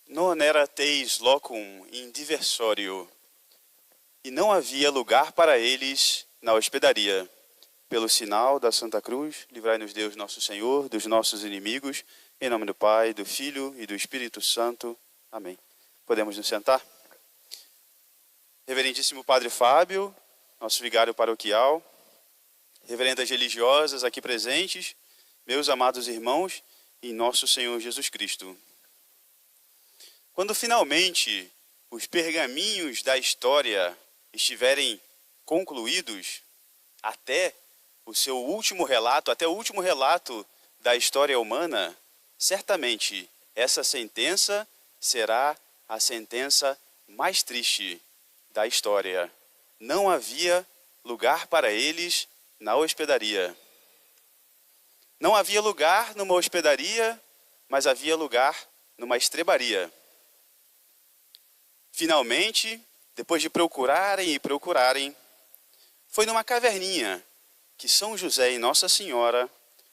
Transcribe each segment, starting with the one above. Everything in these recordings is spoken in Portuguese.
Non erat eis locum in diversorio, e não havia lugar para eles na hospedaria. Pelo sinal da Santa Cruz, livrai-nos Deus nosso Senhor dos nossos inimigos, em nome do Pai, do Filho e do Espírito Santo. Amém. Podemos nos sentar? Reverendíssimo Padre Fábio, nosso vigário paroquial, reverendas religiosas aqui presentes, meus amados irmãos, em nosso Senhor Jesus Cristo. Quando finalmente os pergaminhos da história estiverem concluídos, até o seu último relato, até o último relato da história humana, certamente essa sentença será a sentença mais triste da história. Não havia lugar para eles na hospedaria. Não havia lugar numa hospedaria, mas havia lugar numa estrebaria. Finalmente, depois de procurarem e procurarem, foi numa caverninha que São José e Nossa Senhora,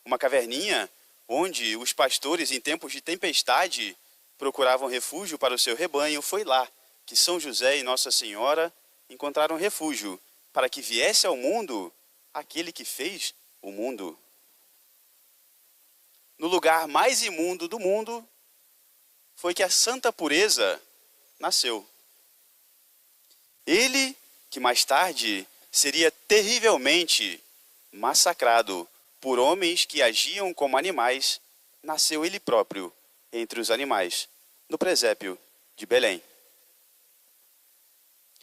uma caverninha onde os pastores em tempos de tempestade procuravam refúgio para o seu rebanho, foi lá que São José e Nossa Senhora encontraram refúgio para que viesse ao mundo aquele que fez o mundo. No lugar mais imundo do mundo foi que a santa pureza nasceu. Ele, que mais tarde seria terrivelmente massacrado por homens que agiam como animais, nasceu ele próprio entre os animais, no presépio de Belém.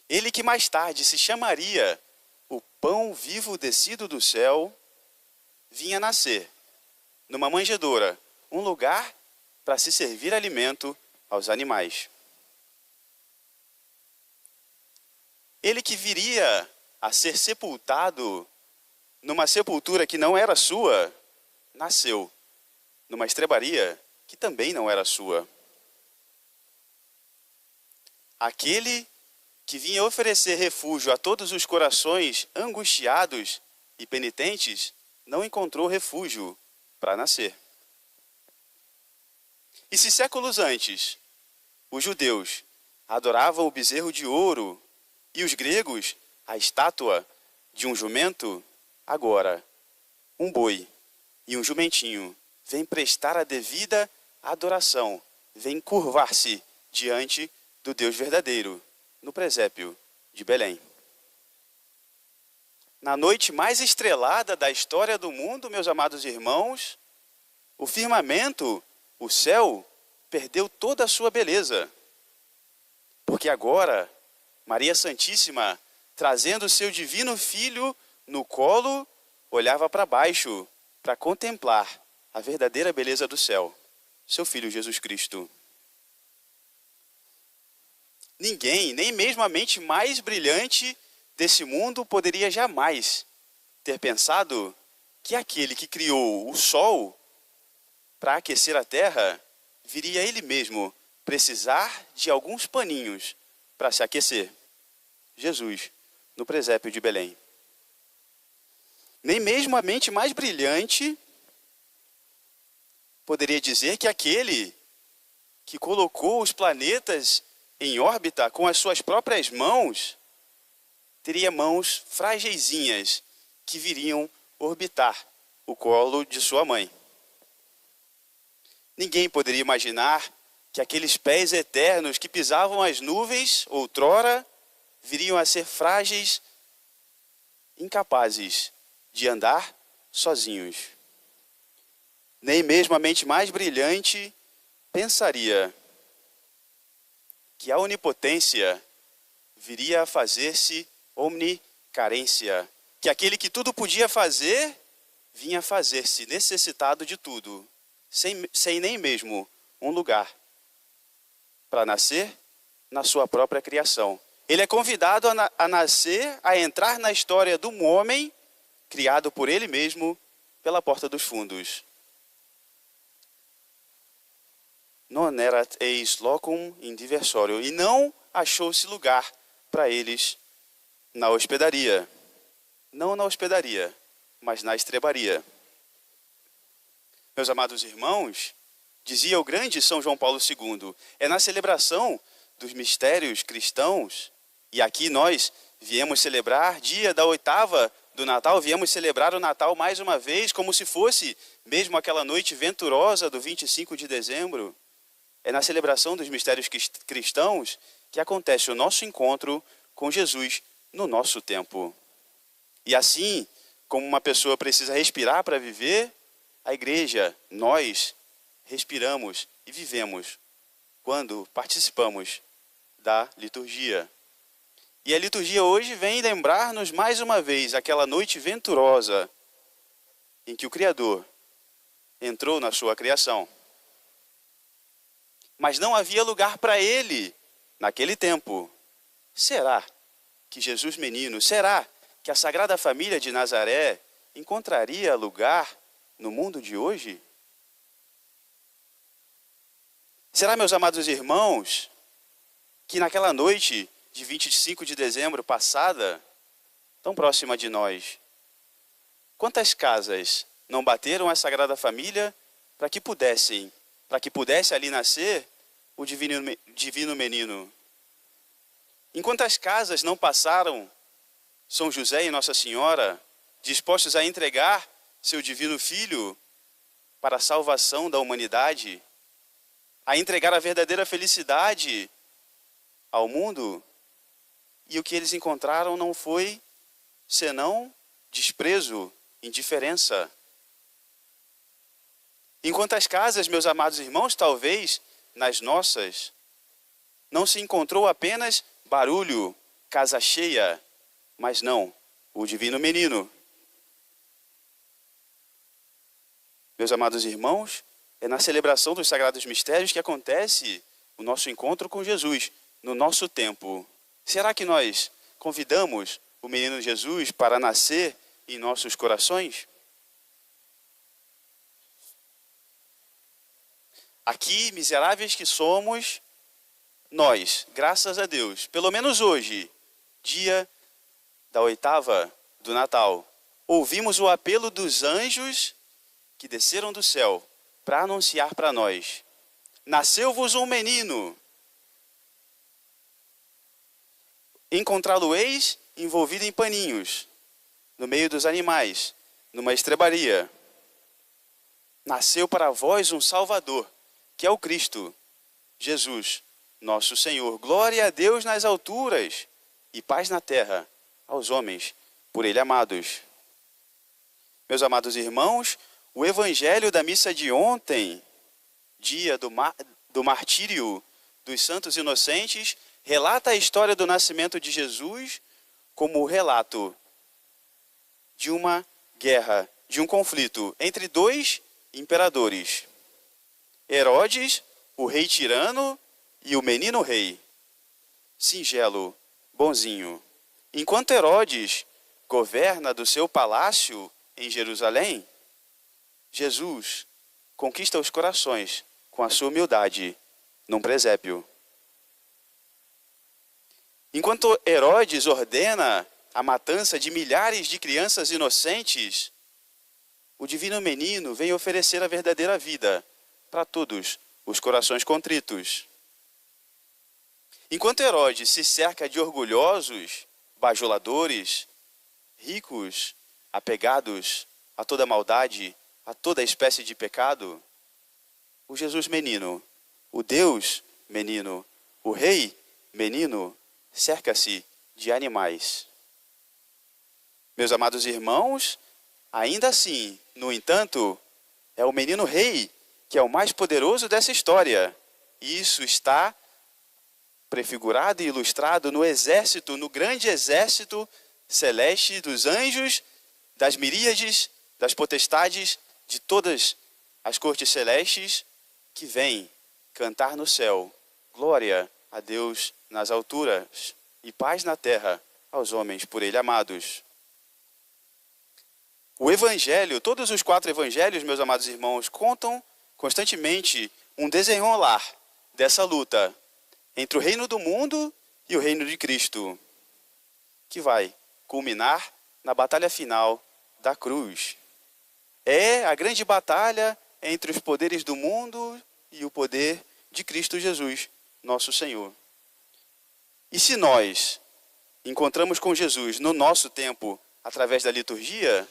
Ele que mais tarde se chamaria o pão vivo descido do céu, vinha nascer numa manjedoura, um lugar para se servir alimento aos animais. Ele que viria a ser sepultado numa sepultura que não era sua, nasceu numa estrebaria que também não era sua. Aquele que vinha oferecer refúgio a todos os corações angustiados e penitentes, não encontrou refúgio para nascer. E se séculos antes os judeus adoravam o bezerro de ouro e os gregos a estátua de um jumento, agora um boi e um jumentinho vêm prestar a devida adoração, vêm curvar-se diante do Deus verdadeiro, no presépio de Belém. Na noite mais estrelada da história do mundo, meus amados irmãos, o firmamento, o céu, perdeu toda a sua beleza. Porque agora, Maria Santíssima, trazendo o seu divino Filho no colo, olhava para baixo para contemplar a verdadeira beleza do céu, seu Filho Jesus Cristo. Ninguém, nem mesmo a mente mais brilhante desse mundo, poderia jamais ter pensado que aquele que criou o sol para aquecer a terra, viria ele mesmo precisar de alguns paninhos para se aquecer. Jesus, no presépio de Belém. Nem mesmo a mente mais brilhante poderia dizer que aquele que colocou os planetas em órbita com as suas próprias mãos, teria mãos frageizinhas que viriam orbitar o colo de sua mãe. Ninguém poderia imaginar que aqueles pés eternos que pisavam as nuvens outrora viriam a ser frágeis, incapazes de andar sozinhos. Nem mesmo a mente mais brilhante pensaria que a onipotência viria a fazer-se omnicarência, que aquele que tudo podia fazer, vinha a fazer-se necessitado de tudo, sem nem mesmo um lugar para nascer na sua própria criação. Ele é convidado a nascer, a entrar na história do homem, criado por ele mesmo, pela porta dos fundos. Non erat eis locum in diversorio, e não achou-se lugar para eles na hospedaria. Não na hospedaria, mas na estrebaria. Meus amados irmãos, Dizia o grande São João Paulo II, é na celebração dos mistérios cristãos, e aqui nós viemos celebrar dia da oitava do Natal, viemos celebrar o Natal mais uma vez, como se fosse mesmo aquela noite venturosa do 25 de dezembro. É na celebração dos mistérios cristãos que acontece o nosso encontro com Jesus no nosso tempo. E assim, como uma pessoa precisa respirar para viver, a igreja, nós, respiramos e vivemos quando participamos da liturgia. E a liturgia hoje vem lembrar-nos mais uma vez aquela noite venturosa em que o Criador entrou na sua criação. Mas não havia lugar para ele naquele tempo. Será que Jesus menino, será que a Sagrada Família de Nazaré encontraria lugar no mundo de hoje? Será, meus amados irmãos, que naquela noite de 25 de dezembro passada, tão próxima de nós, quantas casas não bateram a Sagrada Família para que pudesse ali nascer o divino menino? Em quantas casas não passaram São José e Nossa Senhora dispostos a entregar seu divino filho para a salvação da humanidade, a entregar a verdadeira felicidade ao mundo? E o que eles encontraram não foi senão desprezo, indiferença. Em quantas casas, meus amados irmãos, talvez nas nossas, não se encontrou apenas barulho, casa cheia, mas não, o divino menino. Meus amados irmãos, é na celebração dos sagrados mistérios que acontece o nosso encontro com Jesus, no nosso tempo. Será que nós convidamos o menino Jesus para nascer em nossos corações? Aqui, miseráveis que somos, nós, graças a Deus, pelo menos hoje, dia da oitava do Natal, ouvimos o apelo dos anjos que desceram do céu para anunciar para nós: nasceu-vos um menino. Encontrá-lo-eis envolvido em paninhos, no meio dos animais, numa estrebaria. Nasceu para vós um Salvador, que é o Cristo, Jesus, nosso Senhor. Glória a Deus nas alturas e paz na terra aos homens por Ele amados. Meus amados irmãos, o Evangelho da missa de ontem, dia do martírio dos santos inocentes, relata a história do nascimento de Jesus como o relato de uma guerra, de um conflito entre dois imperadores. Herodes, o rei tirano, e o menino rei, singelo, bonzinho. Enquanto Herodes governa do seu palácio em Jerusalém, Jesus conquista os corações com a sua humildade num presépio. Enquanto Herodes ordena a matança de milhares de crianças inocentes, o divino menino vem oferecer a verdadeira vida para todos os corações contritos. Enquanto Herodes se cerca de orgulhosos, bajuladores, ricos, apegados a toda maldade, a toda espécie de pecado, o Jesus menino, o Deus menino, o Rei menino, cerca-se de animais. Meus amados irmãos, ainda assim, no entanto, é o menino rei que é o mais poderoso dessa história. E isso está prefigurado e ilustrado no exército, no grande exército celeste dos anjos, das miríades, das potestades, de todas as cortes celestes que vêm cantar no céu. Glória a Deus nas alturas e paz na terra aos homens por Ele amados. O Evangelho, todos os 4 evangelhos, meus amados irmãos, contam constantemente um desenrolar dessa luta entre o reino do mundo e o reino de Cristo, que vai culminar na batalha final da cruz. É a grande batalha entre os poderes do mundo e o poder de Cristo Jesus, nosso Senhor. E se nós encontramos com Jesus no nosso tempo, através da liturgia,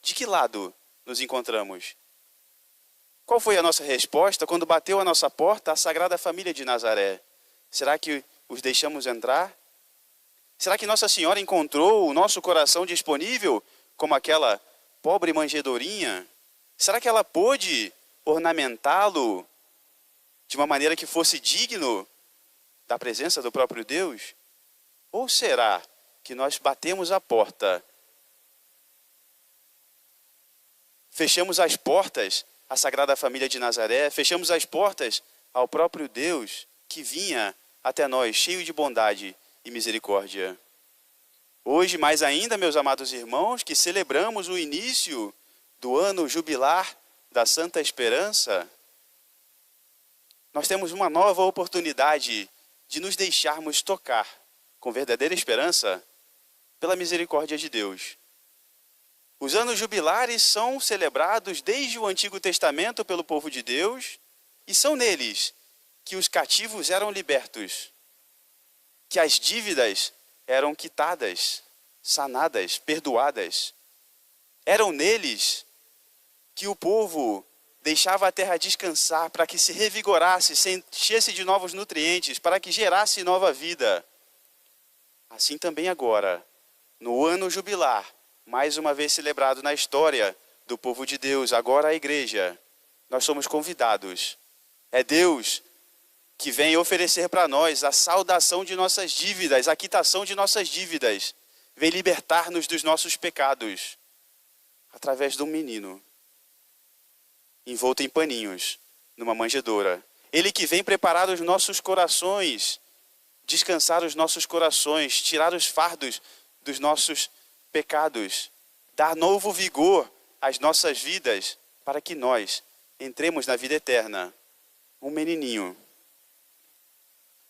de que lado nos encontramos? Qual foi a nossa resposta quando bateu à nossa porta a Sagrada Família de Nazaré? Será que os deixamos entrar? Será que Nossa Senhora encontrou o nosso coração disponível, como aquela pobre manjedourinha? Será que ela pôde ornamentá-lo de uma maneira que fosse digno da presença do próprio Deus? Ou será que nós batemos a porta, fechamos as portas à Sagrada Família de Nazaré, fechamos as portas ao próprio Deus que vinha até nós, cheio de bondade e misericórdia? Hoje, mais ainda, meus amados irmãos, que celebramos o início do ano jubilar da Santa Esperança, nós temos uma nova oportunidade de nos deixarmos tocar com verdadeira esperança pela misericórdia de Deus. Os anos jubilares são celebrados desde o Antigo Testamento pelo povo de Deus, e são neles que os cativos eram libertos, que as dívidas eram quitadas, sanadas, perdoadas. Eram neles que o povo deixava a terra descansar para que se revigorasse, se enchesse de novos nutrientes, para que gerasse nova vida. Assim também agora, no ano jubilar, mais uma vez celebrado na história do povo de Deus, agora a igreja, nós somos convidados. É Deus que vem oferecer para nós a saudação de nossas dívidas, a quitação de nossas dívidas. Vem libertar-nos dos nossos pecados, através de um menino, envolto em paninhos, numa manjedoura. Ele que vem preparar os nossos corações, descansar os nossos corações, tirar os fardos dos nossos pecados, dar novo vigor às nossas vidas, para que nós entremos na vida eterna. Um menininho,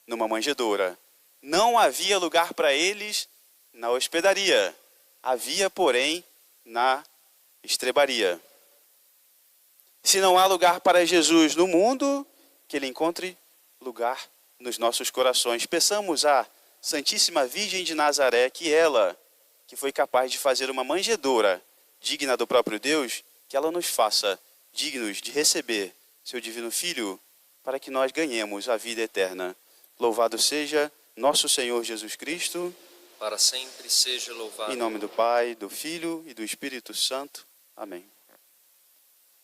numa manjedoura. Não havia lugar para eles na hospedaria, havia, porém, na estrebaria. Se não há lugar para Jesus no mundo, que Ele encontre lugar nos nossos corações. Peçamos à Santíssima Virgem de Nazaré que ela, que foi capaz de fazer uma manjedoura digna do próprio Deus, que ela nos faça dignos de receber seu divino Filho, para que nós ganhemos a vida eterna. Louvado seja nosso Senhor Jesus Cristo. Para sempre seja louvado. Em nome do Pai, do Filho e do Espírito Santo. Amém.